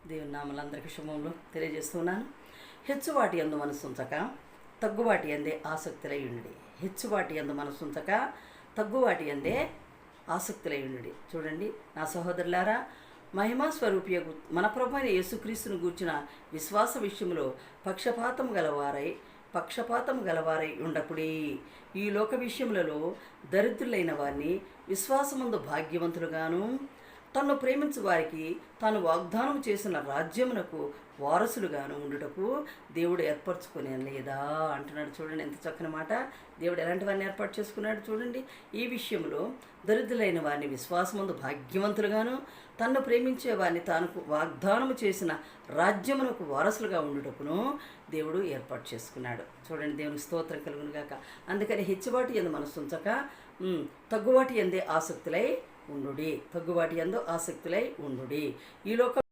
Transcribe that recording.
దేవుని నామలందరికీ శుభములు తెలియజేస్తున్నాను. హెచ్చువాటి యందు మనసుంచక తగ్గువాటి అందే ఆసక్తులై ఉండి. హెచ్చువాటి యందు మనసుంచక తగ్గువాటి అందే ఆసక్తులై ఉండి. చూడండి నా సహోదరులారా, మహిమా స్వరూపియగు మన ప్రభువైన యేసుక్రీస్తును గూర్చిన విశ్వాస విషయంలో పక్షపాతం గలవారై ఉండకుడి. ఈ లోక విషయములలో దరిద్రులైన వారిని విశ్వాసమందు భాగ్యవంతులుగాను, తన్ను ప్రేమించు వారికి తాను వాగ్దానం చేసిన రాజ్యమునకు వారసులుగాను ఉండుటకు దేవుడు ఏర్పరచుకునే లేదా అంటున్నాడు. చూడండి ఎంత చక్కని మాట. దేవుడు ఎలాంటి వారిని ఏర్పాటు చేసుకున్నాడు చూడండి. ఈ విషయంలో దరిద్రులైన వారిని విశ్వాసమందు భాగ్యవంతులుగాను, తన్ను ప్రేమించే వారిని తాను వాగ్దానము చేసిన రాజ్యమునకు వారసులుగా ఉండుటకును దేవుడు ఏర్పాటు చేసుకున్నాడు. చూడండి దేవునికి స్తోత్రం కలుగును గాక. అందుకని హెచ్చుబాటు యందు మనసుంచక తగ్గుబాటు యందే ఆసక్తులై ఉండుడి. తగ్గుబాటు యందు ఆసక్తులై ఉండుడి. ఈ లోక